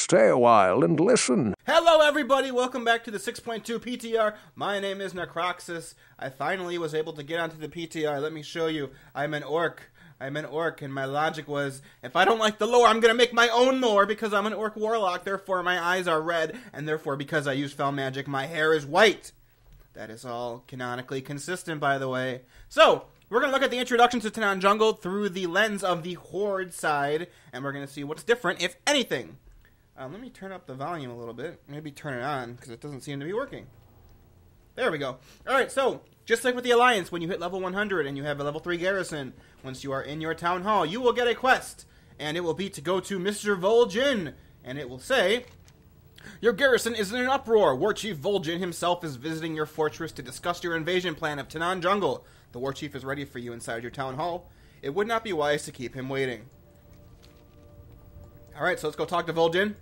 stay a while and listen. Hello everybody, welcome back to the 6.2 PTR. My name is Necroxis. I finally was able to get onto the PTR. Let me show you. I'm an orc, and my logic was, if I don't like the lore, I'm gonna make my own lore because I'm an orc warlock, therefore my eyes are red, and therefore because I use fel magic, my hair is white. That is all canonically consistent, by the way. So, we're going to look at the introduction to Tanaan Jungle through the lens of the Horde side, and we're going to see what's different, if anything. Let me turn up the volume a little bit. Maybe turn it on, because it doesn't seem to be working. There we go. Alright, so, just like with the Alliance, when you hit level 100 and you have a level 3 garrison, once you are in your town hall, you will get a quest, and it will be to go to Mr. Vol'jin, and it will say, your garrison is in an uproar. War Chief Vol'jin himself is visiting your fortress to discuss your invasion plan of Tanaan Jungle. The War Chief is ready for you inside your town hall. It would not be wise to keep him waiting. Alright, so let's go talk to Vol'jin.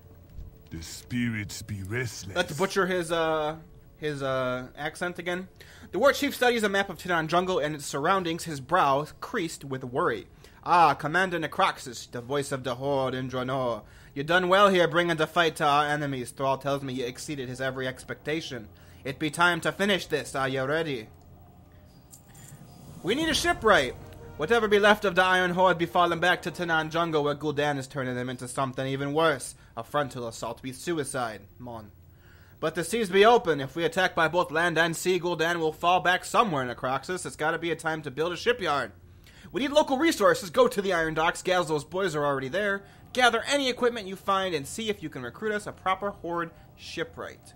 The spirits be restless. Let's butcher his accent again. The War Chief studies a map of Tanaan Jungle and its surroundings, his brow creased with worry. Ah, Commander Necroxis, the voice of the Horde in Draenor. You done well here bringing the fight to our enemies. Thrall tells me you exceeded his every expectation. It be time to finish this. Are you ready? We need a shipwright. Whatever be left of the Iron Horde be falling back to Tanaan Jungle, where Gul'dan is turning them into something even worse. A frontal assault be suicide. Mon. But the seas be open. If we attack by both land and sea, Gul'dan will fall back somewhere in Necroxis. It's gotta be a time to build a shipyard. We need local resources. Go to the Iron Docks. Gazlo's boys are already there. Gather any equipment you find and see if you can recruit us a proper Horde shipwright.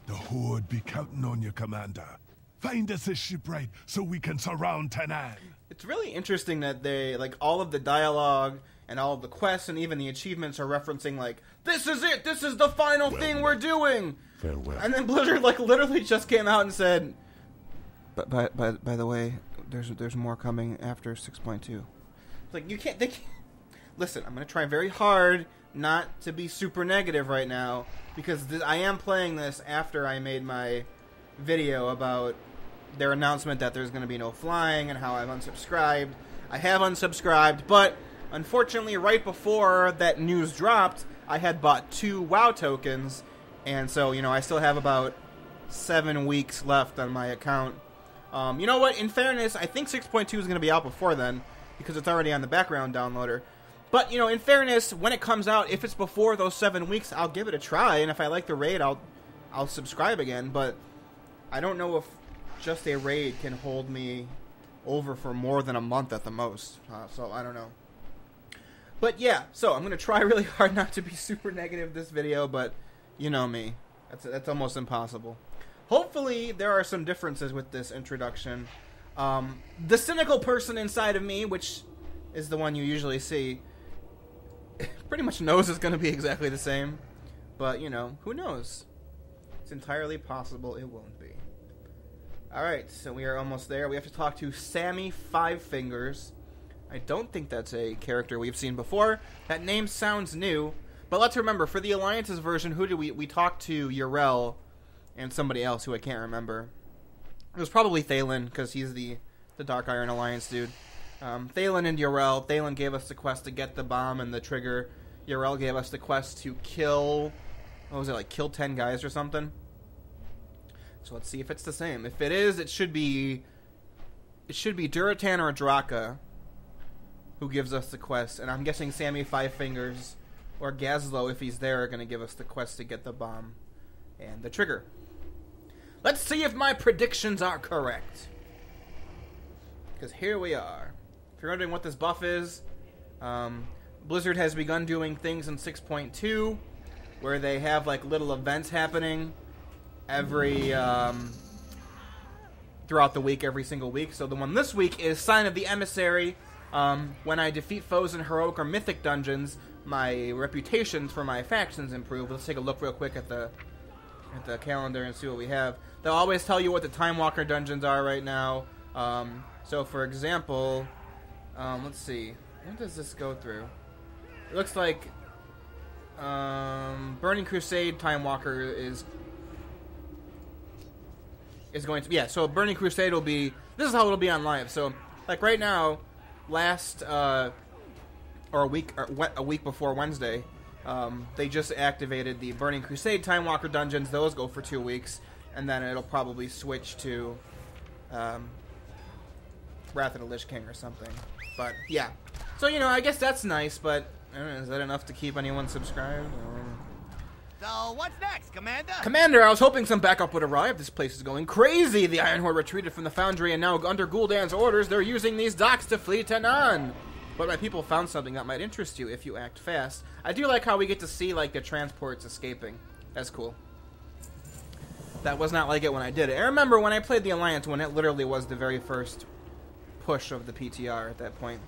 The Horde be counting on you, Commander. Find us a shipwright so we can surround Tanaan. It's really interesting that they, like, all of the dialogue and all of the quests and even the achievements are referencing, like, this is it! This is the final thing we're doing! Farewell. And then Blizzard, like, literally just came out and said, But by the way, there's more coming after 6.2. It's like, you can't... Listen, I'm going to try very hard not to be super negative right now, because I am playing this after I made my video about their announcement that there's going to be no flying and how I've unsubscribed. I have unsubscribed, but unfortunately right before that news dropped, I had bought 2 WoW tokens, and so, you know, I still have about 7 weeks left on my account. You know what, in fairness, I think 6.2 is going to be out before then, because it's already on the background downloader. But, you know, in fairness, when it comes out, if it's before those 7 weeks, I'll give it a try, and if I like the raid, I'll subscribe again, but I don't know if just a raid can hold me over for more than a month at the most, so I don't know. But yeah, so I'm going to try really hard not to be super negative this video, but you know me. That's almost impossible. Hopefully there are some differences with this introduction. The cynical person inside of me, which is the one you usually see, pretty much knows it's going to be exactly the same. But, you know, who knows? It's entirely possible it won't be. Alright, so we are almost there. We have to talk to Sammy Five Fingers. I don't think that's a character we've seen before. That name sounds new. But let's remember, for the Alliance's version, who did we talked to Yrel and somebody else who I can't remember. It was probably Thalen, because he's the Dark Iron Alliance dude. Thalen and Yrel. Thalen gave us the quest to get the bomb and the trigger. Yrel gave us the quest to kill... What was it, like kill 10 guys or something? So let's see if it's the same. If it is, it should be Duratan or Draka who gives us the quest. And I'm guessing Sammy Five Fingers or Gazlo, if he's there, are going to give us the quest to get the bomb and the trigger. Let's see if my predictions are correct. Because here we are. If you're wondering what this buff is, Blizzard has begun doing things in 6.2 where they have like little events happening every throughout the week, every single week. So the one this week is Sign of the Emissary. When I defeat foes in heroic or mythic dungeons, my reputations for my factions improve. Let's take a look real quick at the calendar and see what we have. They'll always tell you what the Time Walker dungeons are right now. So for example, let's see, what does this go through? It looks like Burning Crusade Time Walker is going to be, yeah, so Burning Crusade will be, this is how it'll be on live. So like right now, or a week before Wednesday, They just activated the Burning Crusade Time Walker dungeons. Those go for 2 weeks, and then it'll probably switch to Wrath of the Lich King or something. But yeah, so you know, I guess that's nice. But I don't know, is that enough to keep anyone subscribed? So, what's next, Commander? Commander, I was hoping some backup would arrive. This place is going crazy. The Iron Horde retreated from the Foundry, and now under Gul'dan's orders, they're using these docks to flee Tanaan. But my people found something that might interest you if you act fast. I do like how we get to see, like, the transports escaping. That's cool. That was not like it when I did it. I remember when I played the Alliance when it literally was the very first push of the PTR at that point.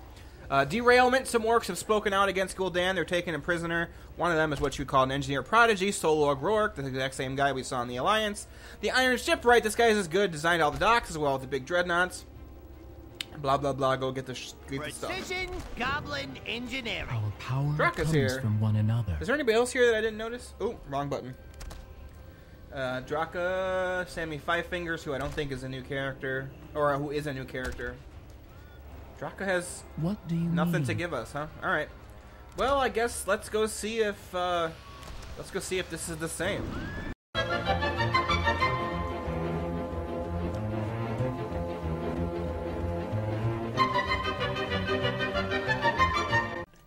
Derailment. Some orcs have spoken out against Gul'dan. They're taken a prisoner. One of them is what you call an engineer prodigy, Solog Rourke, the exact same guy we saw in the Alliance. The Iron Shipwright. This guy is as good. Designed all the docks as well as the big dreadnoughts. Blah blah blah. Go get the stuff. Precision Goblin Engineering. Our power Draka's comes here. from one another. Is there anybody else here that I didn't notice? Oh, wrong button. Draka, Sammy Five Fingers, who I don't think is a new character, or who is a new character. Draka has What do you nothing mean? to give us, huh? All right. Well, I guess let's go see if this is the same.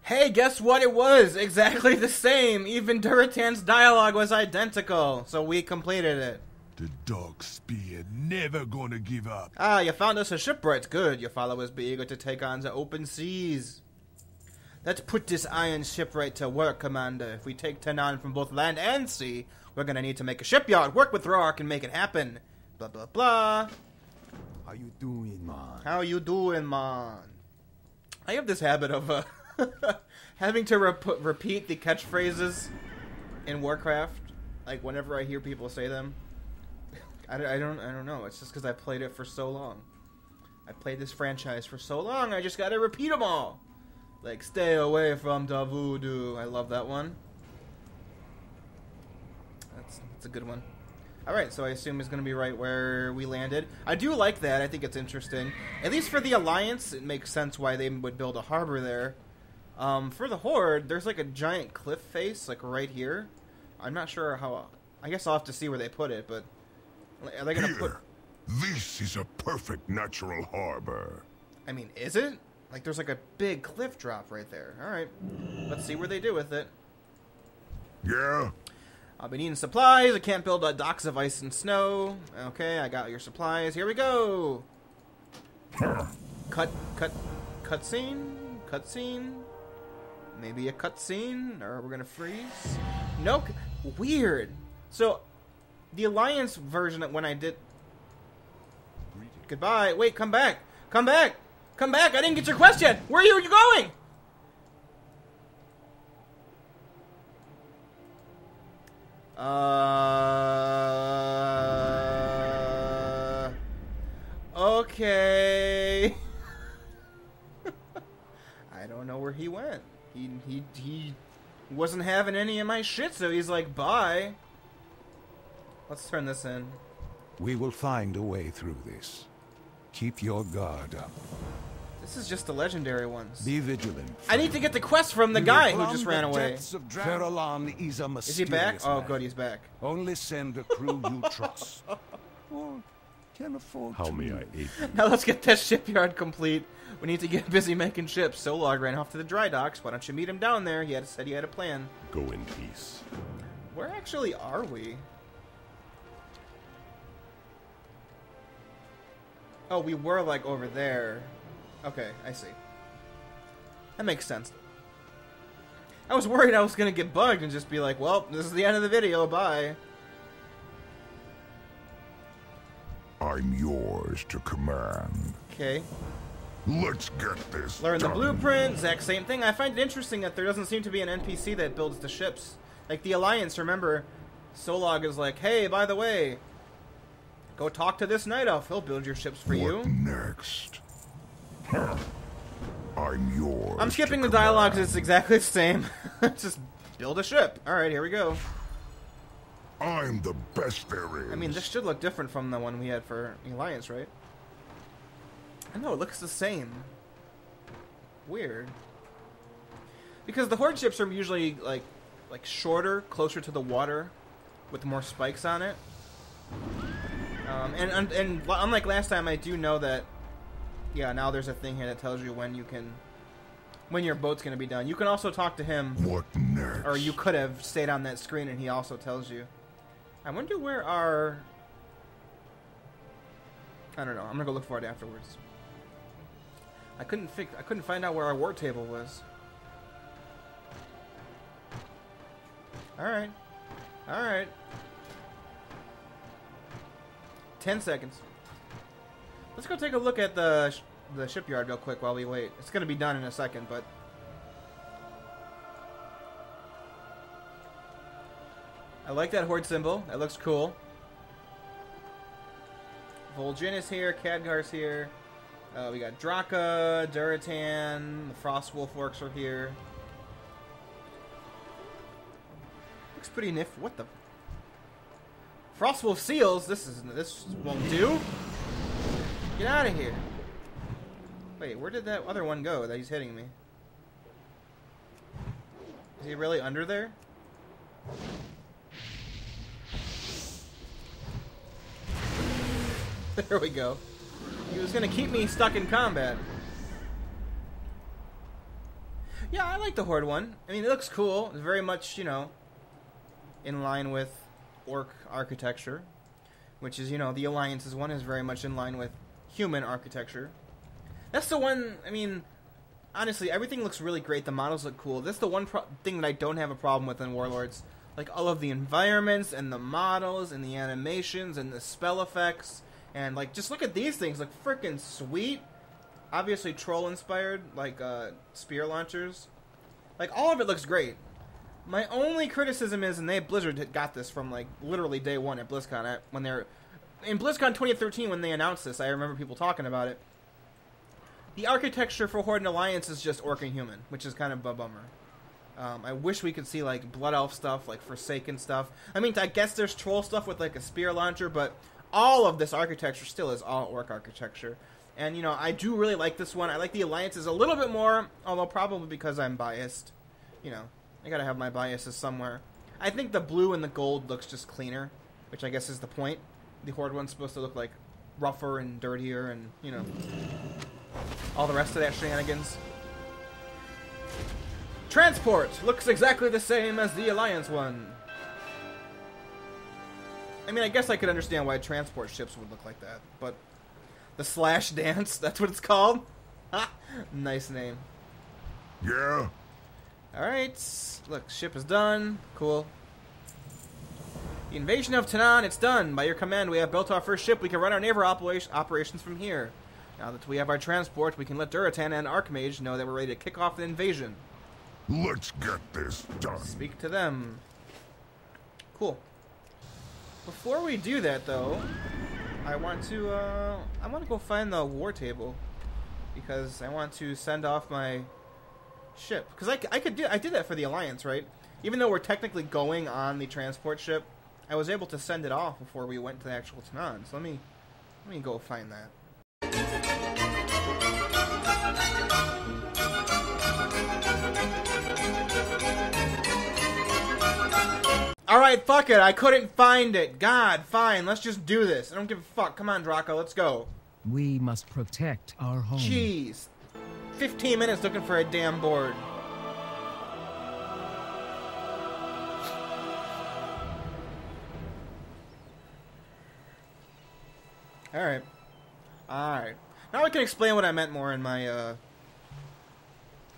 Hey, guess what? It was exactly the same. Even Duratan's dialogue was identical, so we completed it. The dog spear never gonna give up. Ah, you found us a shipwright. Good. Your followers be eager to take on the open seas. Let's put this iron shipwright to work, Commander. If we take Tanaan from both land and sea, we're gonna need to make a shipyard, work with Rourke, and make it happen. Blah, blah, blah. How you doing, man? How you doing, man? I have this habit of having to repeat the catchphrases in Warcraft, like whenever I hear people say them. I don't know. It's just because I played it for so long. I played this franchise for so long. I just gotta repeat them all. Like, stay away from the voodoo. I love that one. That's a good one. Alright, so I assume it's going to be right where we landed. I do like that. I think it's interesting. At least for the Alliance, it makes sense why they would build a harbor there. For the Horde, there's like a giant cliff face, like right here. I'm not sure how... I guess I'll have to see where they put it, but... Are they going to put... This is a perfect natural harbor. I mean, is it? Like, there's like a big cliff drop right there. Alright. Let's see where they do with it. Yeah? I've been needing supplies. I can't build docks of ice and snow. Okay, I got your supplies. Here we go. Cutscene. Maybe a cutscene, or we're gonna freeze. No, weird. So, the Alliance version that when I did. Goodbye. Wait, come back. Come back. I didn't get your question. Where are you going? Okay. I don't know where he went. He wasn't having any of my shit, so he's like, bye. Let's turn this in. We will find a way through this. Keep your guard up. This is just the legendary ones. Be vigilant. I need to get the quest from the guy who just ran away. Ferelon is a mysterious Is he back? Oh, man. good, he's back. Only send a crew you trust. Or can afford How to may I lose. aid you? Now let's get that shipyard complete. We need to get busy making ships. Solog ran off to the dry docks. Why don't you meet him down there? He said he had a plan. Go in peace. Where actually are we? Oh, we were like over there. Okay, I see. That makes sense. I was worried I was gonna get bugged and just be like, well, this is the end of the video, bye. I'm yours to command. Okay. Let's get this Learn the done. blueprint, exact same thing. I find it interesting that there doesn't seem to be an NPC that builds the ships. Like the Alliance, remember, Solog is like, hey, by the way, go talk to this night elf. He'll build your ships for What you. next? Huh. I'm yours. I'm skipping to the dialogue command. because it's exactly the same. Just build a ship. Alright, here we go. I'm the best there is. I mean, this should look different from the one we had for the Alliance, right? I know, it looks the same. Weird. Because the Horde ships are usually, like like shorter, closer to the water, with more spikes on it. And unlike last time, I do know that. Yeah, now there's a thing here that tells you when your boat's gonna be done. You can also talk to him. What next? Or you could have stayed on that screen, and he also tells you. I wonder where our. I don't know. I'm gonna go look for it afterwards. I couldn't find out where our war table was. All right. 10 seconds. Let's go take a look at the shipyard real quick while we wait. It's gonna be done in a second, but. I like that horde symbol. That looks cool. Vol'jin is here. Khadgar's here. We got Draka, Duratan, the Frostwolf orcs are here. Looks pretty nifty. What the? Frostwolf seals. This won't do. Get out of here. Wait, where did that other one go that he's hitting me? Is he really under there? There we go. He was going to keep me stuck in combat. Yeah, I like the Horde one. I mean, it looks cool. It's very much, you know, in line with Orc architecture. Which is, you know, the Alliance's one is very much in line with human architecture. That's the one, I mean, honestly, everything looks really great. The models look cool. That's the one thing that I don't have a problem with in Warlords. Like, all of the environments and the models and the animations and the spell effects. And, like, just look at these things. Look freaking sweet. Obviously troll-inspired, like, spear launchers. Like, all of it looks great. My only criticism is, and Blizzard had got this from, like, literally day one at BlizzCon. In BlizzCon 2013, when they announced this, I remember people talking about it. The architecture for Horde and Alliance is just Orc and Human, which is kind of a bummer. I wish we could see, like, Blood Elf stuff, like, Forsaken stuff. I mean, I guess there's troll stuff with, like, a spear launcher, but all of this architecture still is all Orc architecture. And, you know, I do really like this one. I like the Alliances a little bit more, although probably because I'm biased. You know, I gotta have my biases somewhere. I think the blue and the gold looks just cleaner, which I guess is the point. The Horde one's supposed to look, like, rougher and dirtier and, you know, all the rest of that shenanigans. Transport looks exactly the same as the Alliance one. I mean, I guess I could understand why transport ships would look like that, but the Slash Dance, that's what it's called? Ha! Nice name. Yeah? Alright, look, ship is done. Cool. The invasion of Tanaan, it's done. By your command, we have built our first ship. We can run our naval operations from here. Now that we have our transport, we can let Duratan and Archmage know that we're ready to kick off the invasion. Let's get this done. Speak to them. Cool. Before we do that, though, I want to go find the war table because I want to send off my ship. Because I did that for the Alliance, right? Even though we're technically going on the transport ship, I was able to send it off before we went to the actual Tanaan. So let me go find that. Alright, fuck it. I couldn't find it. God, fine. Let's just do this. I don't give a fuck. Come on, Draka. Let's go. We must protect our home. Jeez. 15 minutes looking for a damn board. Alright. Alright. Now I can explain what I meant more in my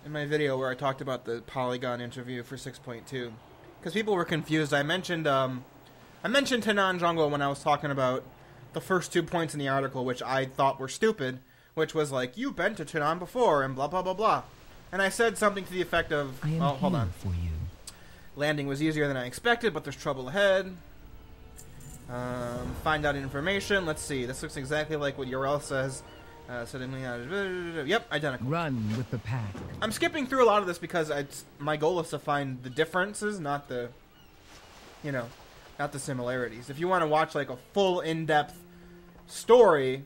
video where I talked about the Polygon interview for 6.2. Because people were confused. I mentioned Tanaan Jungle when I was talking about the first 2 points in the article, which I thought were stupid, which was like, you've been to Tanaan before, and blah, blah, blah, blah. And I said something to the effect of, oh, hold on. For you. Landing was easier than I expected, but there's trouble ahead. Find out information. Let's see. This looks exactly like what Urel says. Yep, identical. Run with the pack. I'm skipping through a lot of this because my goal is to find the differences, not the, you know, not the similarities. If you want to watch like a full in-depth story,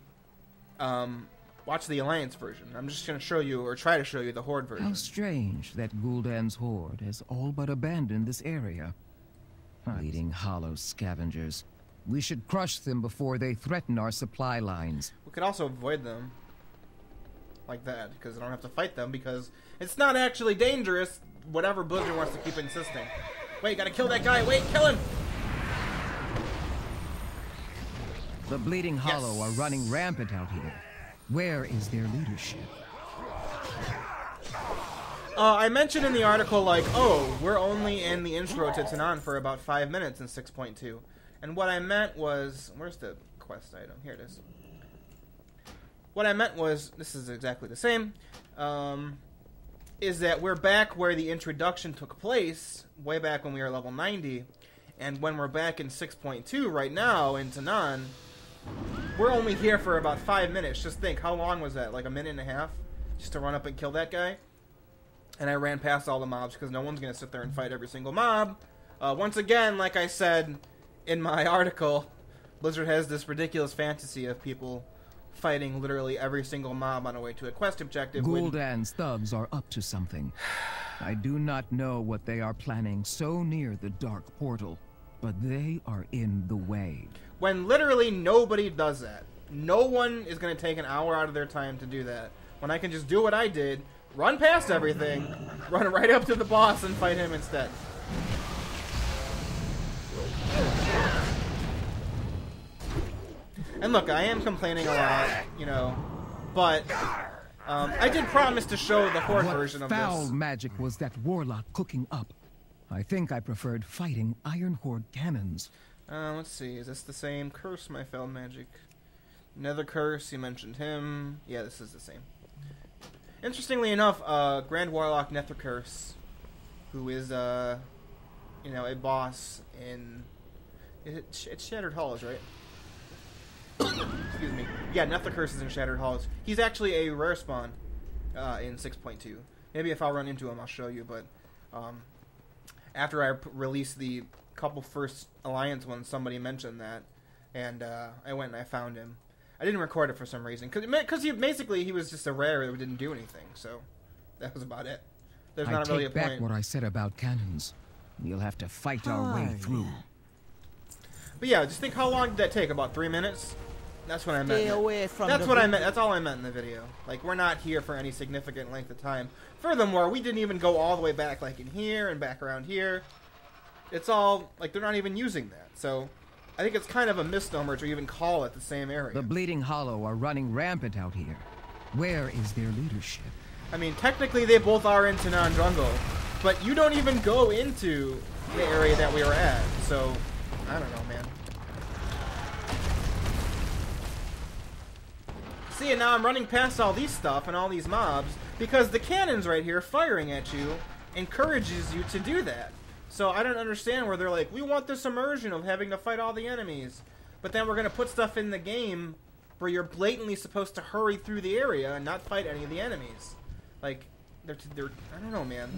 Watch the Alliance version. I'm just going to show you, or try to show you, the Horde version. How strange that Gul'dan's horde has all but abandoned this area. Bleeding hollow scavengers. We should crush them before they threaten our supply lines. We could also avoid them. Like that, because I don't have to fight them, because it's not actually dangerous, whatever Blizzard wants to keep insisting. Wait, gotta kill that guy. Wait, kill him! The Bleeding Hollow are running rampant out here. Where is their leadership? I mentioned in the article, like, oh, we're only in the intro to Tanaan for about 5 minutes in 6.2. And what I meant was... Where's the quest item? Here it is. What I meant was... This is exactly the same. Is that we're back where the introduction took place, way back when we were level 90. And when we're back in 6.2 right now in Tanaan, we're only here for about 5 minutes. Just think, how long was that? Like a minute and a half? Just to run up and kill that guy? And I ran past all the mobs because no one's going to sit there and fight every single mob. Once again, like I said in my article, Blizzard has this ridiculous fantasy of people fighting literally every single mob on a way to a quest objective. Gul'dan's thugs are up to something. I do not know what they are planning so near the dark portal, but they are in the way. When literally nobody does that. No one is going to take an hour out of their time to do that. When I can just do what I did, run past everything, run right up to the boss and fight him instead. And look, I am complaining a lot, you know, but I did promise to show the Horde version of this. What foul magic was that warlock cooking up? I think I preferred fighting Iron Horde cannons. Let's see, is this the same? Curse my foul magic. Nether Curse, you mentioned him. Yeah, this is the same. Interestingly enough, Grand Warlock Nether Curse, who is, you know, a boss in... It's Shattered Halls, right? Excuse me. Yeah, Nether Curse is in Shattered Halls. He's actually a rare spawn in 6.2. Maybe if I'll run into him, I'll show you, but after I released the couple first Alliance ones, somebody mentioned that, and I went and I found him. I didn't record it for some reason, because he was just a rare that didn't do anything, so that was about it. There's not really a point. I take back what I said about cannons. We'll have to fight our way through. But yeah, just think, how long did that take? About 3 minutes? That's what I meant. Stay away from That's what I meant. That's all I meant in the video. Like, we're not here for any significant length of time. Furthermore, we didn't even go all the way back, like in here and back around here. It's all, like, they're not even using that. So, I think it's kind of a misnomer to even call it the same area. The Bleeding Hollow are running rampant out here. Where is their leadership? I mean, technically they both are in Tanaan Jungle, but you don't even go into the area that we were at. So, I don't know, man. See, and now I'm running past all these stuff and all these mobs because the cannons right here firing at you encourages you to do that. So I don't understand where they're like, we want this immersion of having to fight all the enemies, but then we're going to put stuff in the game where you're blatantly supposed to hurry through the area and not fight any of the enemies. Like, they're I don't know, man.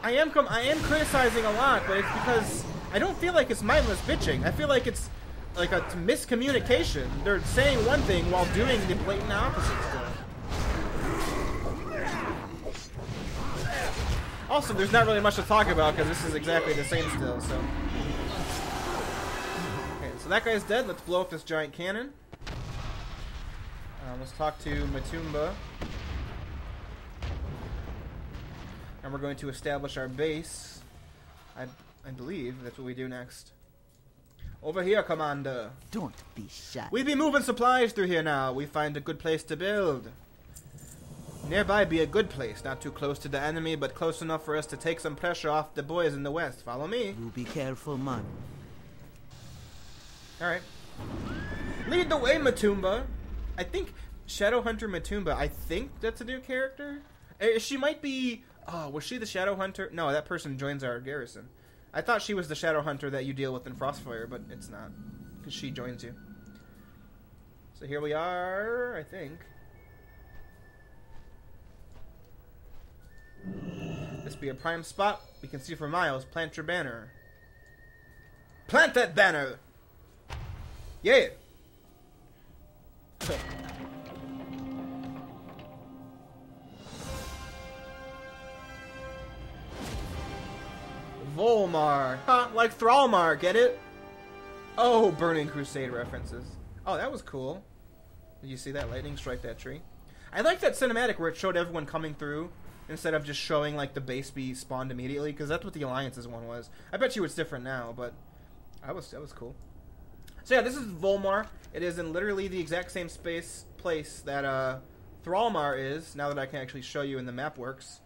I am criticizing a lot, but it's because I don't feel like it's mindless bitching. I feel like it's like a miscommunication. They're saying one thing while doing the blatant opposite still. Also, there's not really much to talk about because this is exactly the same still, so. Okay, so that guy's dead. Let's blow up this giant cannon. Let's talk to Matumba. And we're going to establish our base. I believe that's what we do next. Over here, Commander. Don't be shy. We be moving supplies through here now. We find a good place to build. Nearby be a good place, not too close to the enemy, but close enough for us to take some pressure off the boys in the west. Follow me. You be careful, man. Alright. Lead the way, Matumba. I think Shadowhunter Matumba, I think that's a new character. She might be... Oh, was she the Shadowhunter? No, that person joins our garrison. I thought she was the Shadowhunter that you deal with in Frostfire, but it's not. Because she joins you. So here we are, I think. This be a prime spot. We can see for miles. Plant your banner. Plant that banner! Yeah! Vol'mar. Huh, like Thrallmar, get it? Oh, Burning Crusade references. Oh, that was cool. Did you see that lightning strike that tree? I like that cinematic where it showed everyone coming through instead of just showing like the base be spawned immediately, because that's what the Alliance's one was. I bet you it's different now, but that was cool. So yeah, this is Vol'mar. It is in literally the exact same place that Thrallmar is, now that I can actually show you in the map works.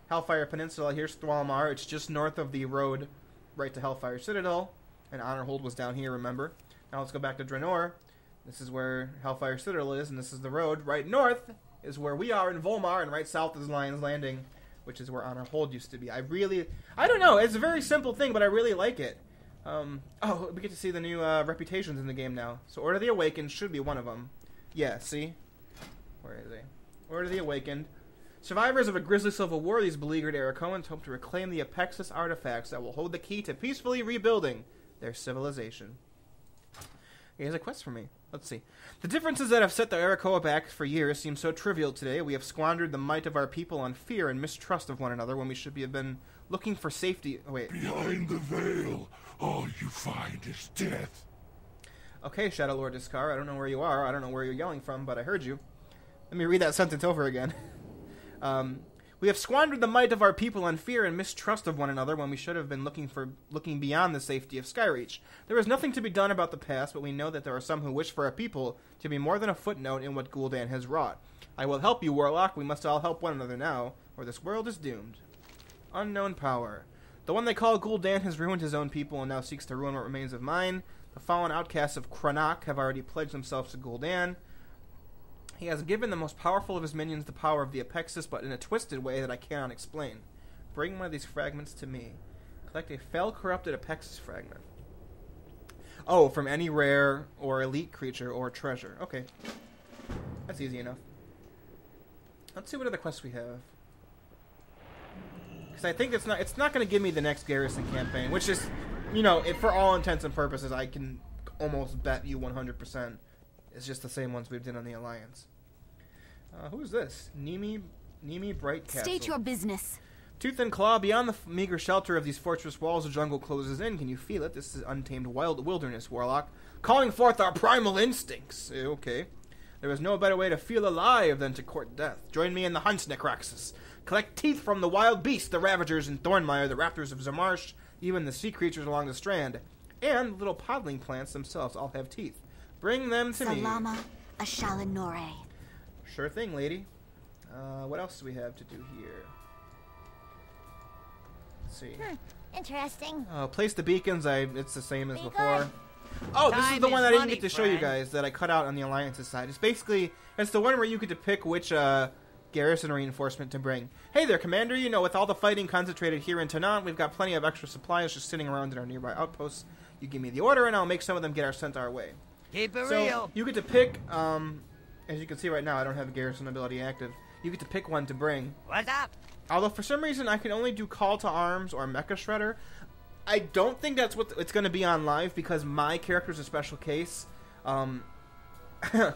Hellfire Peninsula, here's Thrallmar. It's just north of the road right to Hellfire Citadel, and Honorhold was down here, remember? Now let's go back to Draenor. This is where Hellfire Citadel is, and this is the road. Right north is where we are in Vol'mar, and right south is Lion's Landing, which is where Honorhold used to be. I don't know, it's a very simple thing, but I really like it. Oh, we get to see the new reputations in the game now. So Order of the Awakened should be one of them. Yeah, see? Where is they? Order of the Awakened. Survivors of a grisly civil war, these beleaguered Arakoans hope to reclaim the Apexis artifacts that will hold the key to peacefully rebuilding their civilization. Here's a quest for me. Let's see. The differences that have set the Arakoa back for years seem so trivial today. We have squandered the might of our people on fear and mistrust of one another when we should have been looking for safety. Oh, wait. Behind the veil, all you find is death. Okay, Shadow Lord Discar, I don't know where you are. I don't know where you're yelling from, but I heard you. Let me read that sentence over again. We have squandered the might of our people on fear and mistrust of one another when we should have been looking beyond the safety of Skyreach. There is nothing to be done about the past, but we know that there are some who wish for our people to be more than a footnote in what Gul'dan has wrought. I will help you, Warlock. We must all help one another now, or this world is doomed. Unknown power. The one they call Gul'dan has ruined his own people and now seeks to ruin what remains of mine. The fallen outcasts of Cranach have already pledged themselves to Gul'dan. He has given the most powerful of his minions the power of the Apexis, but in a twisted way that I cannot explain. Bring one of these fragments to me. Collect a fell-corrupted Apexis fragment. Oh, from any rare or elite creature or treasure. Okay. That's easy enough. Let's see what other quests we have. Because I think it's not going to give me the next Garrison campaign, which is, you know, for all intents and purposes, I can almost bet you 100%. It's just the same ones we've done on the Alliance. Who is this? Nimi Bright Castle. State your business. Tooth and claw, beyond the meager shelter of these fortress walls, the jungle closes in. Can you feel it? This is untamed wild wilderness, Warlock. Calling forth our primal instincts. Okay. There is no better way to feel alive than to court death. Join me in the hunt, Necroxis. Collect teeth from the wild beasts, the Ravagers in Thornmire, the Raptors of Zamarsh, even the sea creatures along the strand. And little podling plants themselves all have teeth. Bring them to me. Salama Ashalanore. Sure thing, lady. What else do we have to do here? Let's see. Interesting. Place the beacons. It's the same as Beacon. before. Oh, this is Time the one is I didn't money, get to show you friend. guys that I cut out on the Alliance's side. It's the one where you get to pick which garrison reinforcement to bring. Hey there, Commander. You know, with all the fighting concentrated here in Tanaan, we've got plenty of extra supplies just sitting around in our nearby outposts. You give me the order, and I'll make some of them get sent our way. Keep it So real. you get to pick. As you can see right now, I don't have a garrison ability active. You get to pick one to bring. What's up? Although for some reason I can only do Call to Arms or Mecha Shredder. I don't think that's what it's going to be on live because my character's a special case. It's going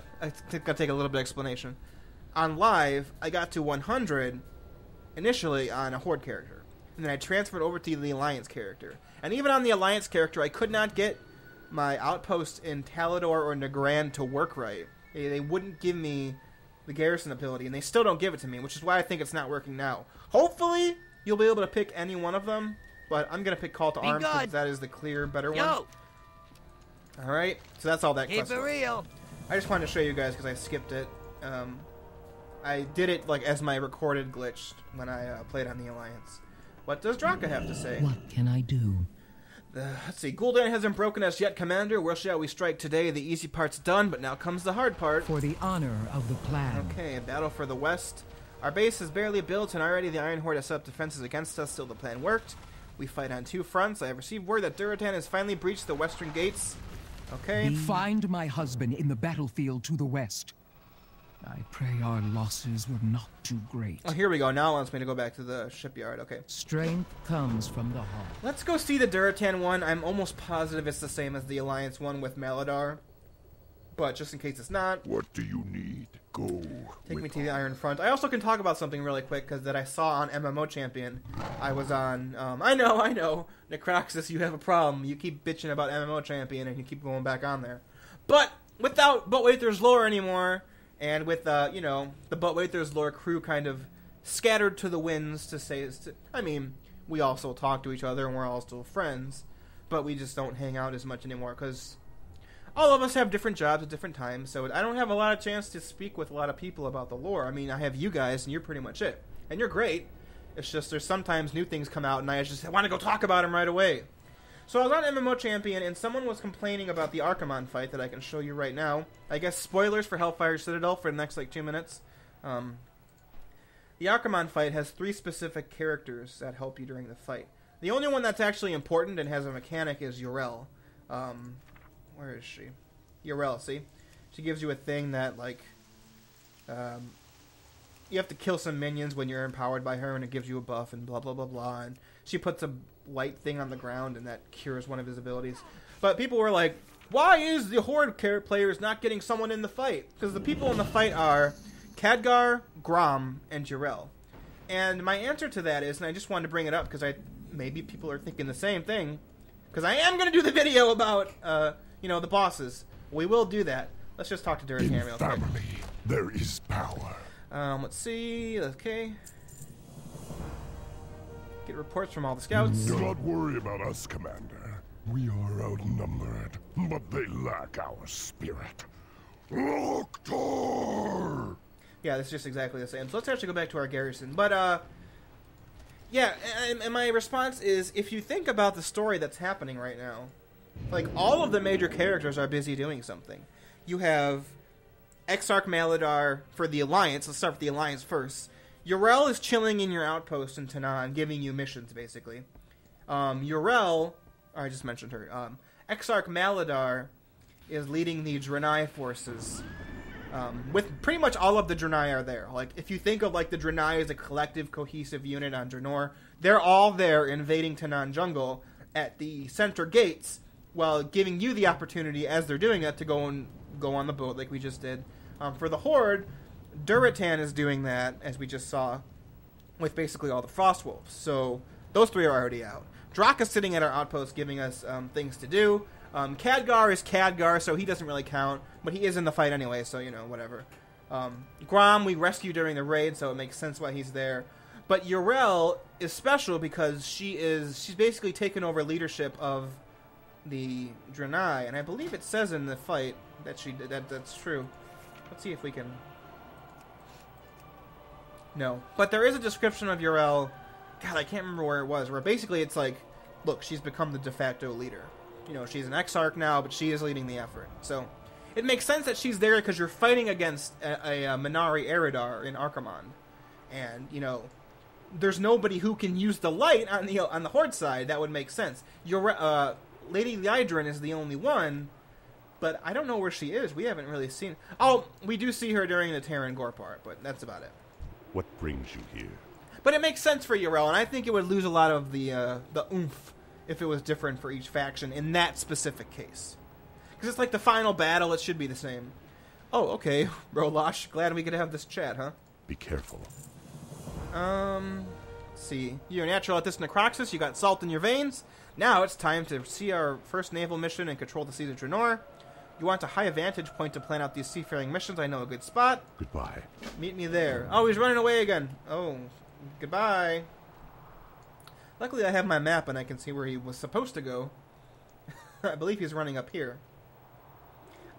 to take a little bit of explanation. On live, I got to 100 initially on a Horde character. And then I transferred over to the Alliance character. And even on the Alliance character, I could not get my outpost in Talador or Nagrand to work right. They wouldn't give me the garrison ability, and they still don't give it to me, which is why I think it's not working now. Hopefully, you'll be able to pick any one of them, but I'm going to pick Call to Arms because that is the clear, better one. Alright, so that's all that Keep quest it was. real. I just wanted to show you guys because I skipped it. I did it like as my recorded glitch when I played on the Alliance. What does Draka have to say? What can I do? Let's see. Gul'dan hasn't broken us yet, Commander. Where shall we strike today? The easy part's done, but now comes the hard part. For the honor of the plan. Okay, battle for the west. Our base is barely built, and already the Iron Horde has set up defenses against us. Still, the plan worked. We fight on two fronts. I have received word that Durotan has finally breached the western gates. Okay. Find my husband in the battlefield to the west. I pray our losses were not too great. Oh, here we go. Now it wants me to go back to the shipyard. Okay. Strength comes from the heart. Let's go see the Durotan one. I'm almost positive it's the same as the Alliance one with Maladar. But just in case it's not. What do you need? Go. Take me to the Iron Front. I also can talk about something really quick because that I saw on MMO Champion. I was on. I know. Necroxis, you have a problem. You keep bitching about MMO Champion and you keep going back on there. But without Boatwaither's lore anymore, and with the Boatwaither's lore crew kind of scattered to the winds to say. I mean, we also talk to each other and we're all still friends, but we just don't hang out as much anymore because all of us have different jobs at different times, so I don't have a lot of chance to speak with a lot of people about the lore. I mean, I have you guys, and you're pretty much it. And you're great. It's just there's sometimes new things come out, and I want to go talk about them right away. So I was on MMO Champion, and someone was complaining about the Archimon fight that I can show you right now. I guess spoilers for Hellfire Citadel for the next, 2 minutes. The Archimon fight has 3 specific characters that help you during the fight. The only one that's actually important and has a mechanic is Yrel. Where is she? Yrel, see? She gives you a thing that, you have to kill some minions when you're empowered by her, and it gives you a buff, and blah, blah, blah, blah. And she puts a light thing on the ground, and that cures one of his abilities. But people were like, why is the Horde players not getting someone in the fight? Because the people in the fight are Khadgar, Grom, and Yrel. And my answer to that is, and I just wanted to bring it up because maybe people are thinking the same thing, because I am going to do the video about... the bosses. We will do that. Let's just talk to Duratan In real quick. family, there is power. Let's see. Okay. Get reports from all the scouts. Do not worry about us, Commander. We are outnumbered, but they lack our spirit. Loktor! Yeah, that's just exactly the same. So let's actually go back to our garrison. But, yeah, and my response is, if you think about the story that's happening right now, all of the major characters are busy doing something. You have Exarch Maladar for the Alliance. Let's start with the Alliance first. Yrel is chilling in your outpost in Tanaan, giving you missions, basically. Yrel, I just mentioned her. Exarch Maladar is leading the Draenor forces. With pretty much all of the Draenor are there. If you think of, the Draenor as a collective, cohesive unit on Draenor, they're all there invading Tanaan Jungle at the center gates, while giving you the opportunity, as they're doing that, to go on the boat like we just did. For the Horde, Duratan is doing that, as we just saw, with basically all the Frostwolves. So those 3 are already out. Drak is sitting at our outpost giving us things to do. Khadgar is Khadgar, so he doesn't really count, but he is in the fight anyway, so, whatever. Grom, we rescue during the raid, so it makes sense why he's there. But Yrel is special because she's basically taken over leadership of the Draenor, and I believe it says in the fight that she did that's true. Let's see if we can. No, but there is a description of Yrel. God, I can't remember where it was. Where basically it's look, she's become the de facto leader. She's an Exarch now, but she is leading the effort. So it makes sense that she's there because you're fighting against a Minari Eridar in Archimon, and there's nobody who can use the light on the Horde side. That would make sense. Lady Lydrin is the only one, but I don't know where she is. We haven't really seen... Oh, we do see her during the Terran Gore part, but that's about it. What brings you here? But it makes sense for Yrel, and I think it would lose a lot of the oomph if it was different for each faction in that specific case. Because it's the final battle, it should be the same. Oh, okay, Rolosh, glad we could have this chat, huh? Be careful. Let's see. You're natural at this Necroxis, you got salt in your veins. Now it's time to see our first naval mission and control the seas of Draenor. You want a high vantage point to plan out these seafaring missions. I know a good spot. Goodbye. Meet me there. Oh, he's running away again. Oh, goodbye. Luckily I have my map and I can see where he was supposed to go. I believe he's running up here.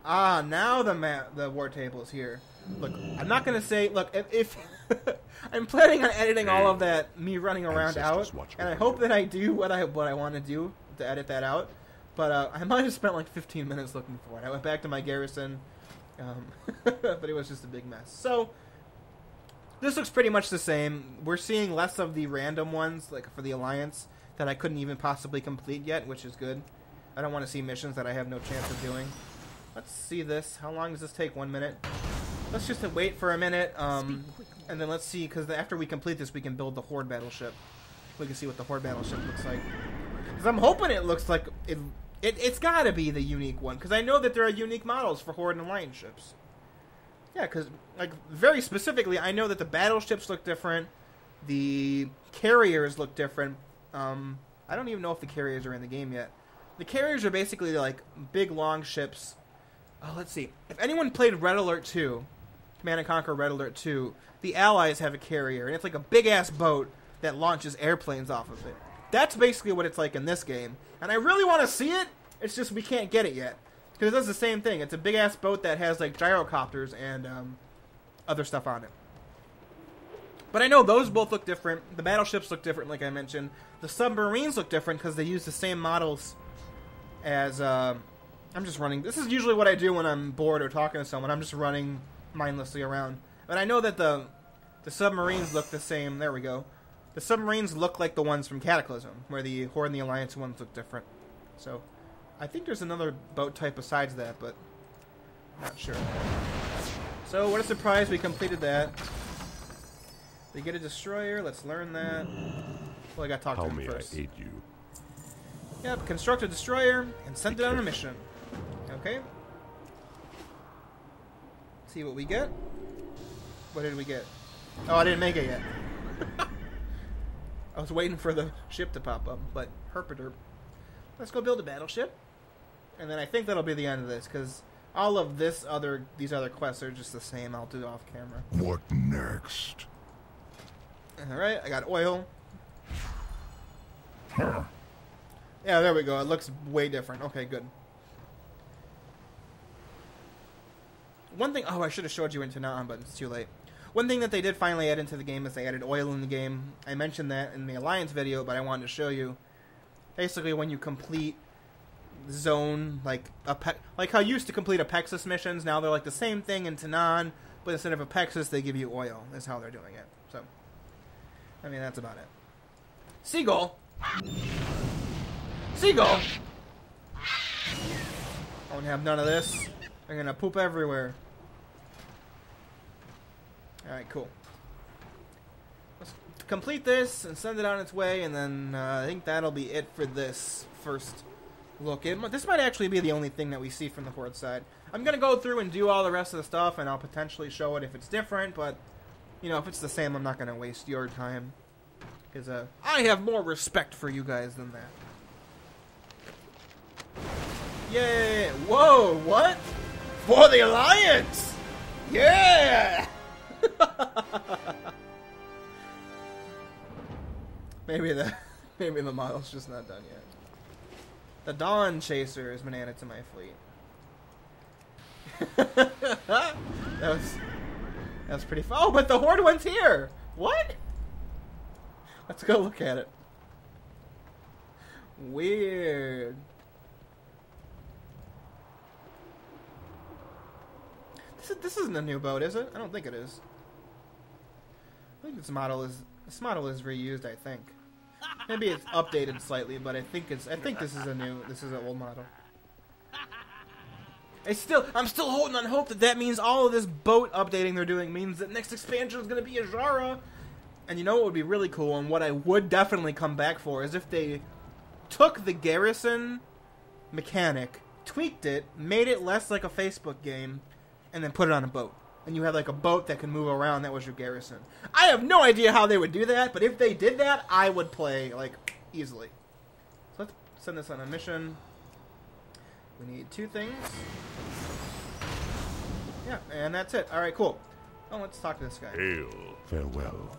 Ah, now the war table is here. Look, I'm not going to say... Look, if I'm planning on editing all of that, me running around out, and I hope that I do what I want to do to edit that out. But I might have spent 15 minutes looking for it. I went back to my garrison, but it was just a big mess. So, this looks pretty much the same. We're seeing less of the random ones, for the Alliance, that I couldn't even possibly complete yet, which is good. I don't want to see missions that I have no chance of doing. Let's see this. How long does this take? 1 minute? Let's just wait for a minute, and then let's see, because after we complete this, we can build the Horde battleship. We can see what the Horde battleship looks like. Because I'm hoping it looks like... It's got to be the unique one, because I know that there are unique models for Horde and Alliance ships. Yeah, because like, very specifically, I know that the battleships look different. The carriers look different. I don't even know if the carriers are in the game yet. The carriers are basically, like, big, long ships. Oh, let's see. If anyone played Red Alert 2, Command & Conquer Red Alert 2, the Allies have a carrier, and it's like a big-ass boat that launches airplanes off of it. That's basically what it's like in this game. And I really want to see it, it's just we can't get it yet. Because it does the same thing. It's a big-ass boat that has, like, gyrocopters and other stuff on it. But I know those both look different. The battleships look different, like I mentioned. The submarines look different because they use the same models as... I'm just running. This is usually what I do when I'm bored or talking to someone. I'm just running mindlessly around. But I know that the submarines look the same. There we go. The submarines look like the ones from Cataclysm, where the Horde and the Alliance ones look different. So, I think there's another boat type besides that, but not sure. So, what a surprise, we completed that. They get a destroyer, let's learn that. Well, I gotta talk to him first. How may I aid you? Yep, construct a destroyer and send it on a mission. Okay. See what we get. What did we get? Oh, I didn't make it yet. I was waiting for the ship to pop up, but herpaderp. Let's go build a battleship. And then I think that'll be the end of this, because all of these other quests are just the same. I'll do off camera. What next? Alright, I got oil. Yeah, there we go. It looks way different. Okay, good. One thing... Oh, I should have showed you in Tanaan, but it's too late. One thing that they did finally add into the game is they added oil in the game. I mentioned that in the Alliance video, but I wanted to show you. Basically, when you complete zone, like how you used to complete Apexis missions, now they're like the same thing in Tanaan, but instead of Apexis, they give you oil. Is how they're doing it. So, I mean, that's about it. Seagull! Seagull! I won't have none of this. They're gonna poop everywhere. Alright, cool. Let's complete this and send it on its way, and then I think that'll be it for this first look. This might actually be the only thing that we see from the Horde side. I'm gonna go through and do all the rest of the stuff, and I'll potentially show it if it's different, but, you know, if it's the same, I'm not gonna waste your time. Because I have more respect for you guys than that. Yay! Whoa, what? For the Alliance! Yeah! maybe the model's just not done yet. The Dawn Chaser has been added to my fleet. that was pretty fun. Oh, but the Horde one's here! What? Let's go look at it. Weird. This isn't a new boat, is it? I don't think it is. I think this model is reused. I think maybe it's updated slightly, but I think this is an old model. I'm still holding on hope that means all of this boat updating they're doing means that next expansion is going to be Azara. And you know what would be really cool, and what I would definitely come back for, is if they took the garrison mechanic, tweaked it, made it less like a Facebook game, and then put it on a boat. And you had like a boat that could move around, that was your garrison. I have no idea how they would do that, but if they did that, I would play, like, easily. So let's send this on a mission. We need 2 things. Yeah, and that's it. Alright, cool. Oh, let's talk to this guy. Hail. Farewell.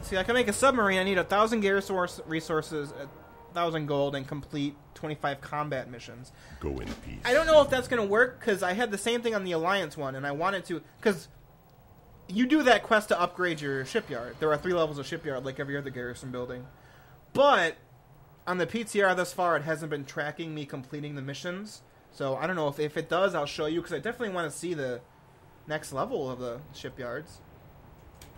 See, I can make a submarine. I need 1,000 garrison resources, 1,000 gold, and complete 25 combat missions. Go in peace. I don't know if that's going to work, because I had the same thing on the Alliance one, and I wanted to... Because you do that quest to upgrade your shipyard. There are 3 levels of shipyard, like every other garrison building. But on the PTR thus far, it hasn't been tracking me completing the missions. So I don't know if it does, I'll show you, because I definitely want to see the next level of the shipyards.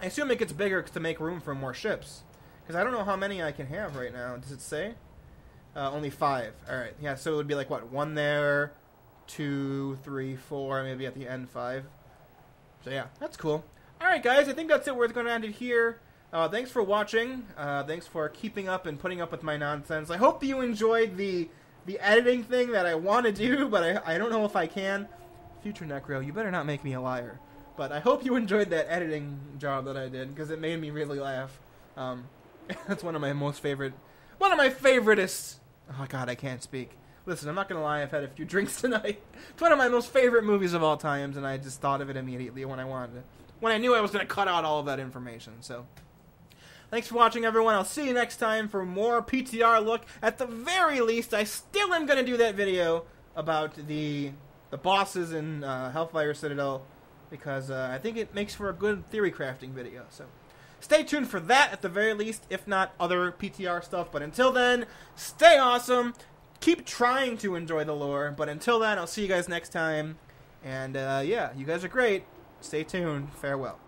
I assume it gets bigger to make room for more ships. Because I don't know how many I can have right now. Does it say? Only 5. Alright, yeah, so it would be like, what, 1 there, 2, 3, 4, maybe at the end 5. So yeah, that's cool. Alright guys, I think that's it. We're going to end it here. Thanks for watching. Thanks for keeping up and putting up with my nonsense. I hope you enjoyed the editing thing that I want to do, but I don't know if I can. Future Necro, you better not make me a liar. But I hope you enjoyed that editing job that I did, because it made me really laugh. That's one of my favoriteest. Oh God, I can't speak. Listen, I'm not gonna lie, I've had a few drinks tonight. It's one of my most favorite movies of all times, and I just thought of it immediately when I knew I was gonna cut out all of that information. So, thanks for watching, everyone. I'll see you next time for more PTR look. At the very least, I still am gonna do that video about the bosses in Hellfire Citadel, because I think it makes for a good theory crafting video. So stay tuned for that at the very least, if not other PTR stuff. But until then, stay awesome. Keep trying to enjoy the lore. But until then, I'll see you guys next time. And yeah, you guys are great. Stay tuned. Farewell.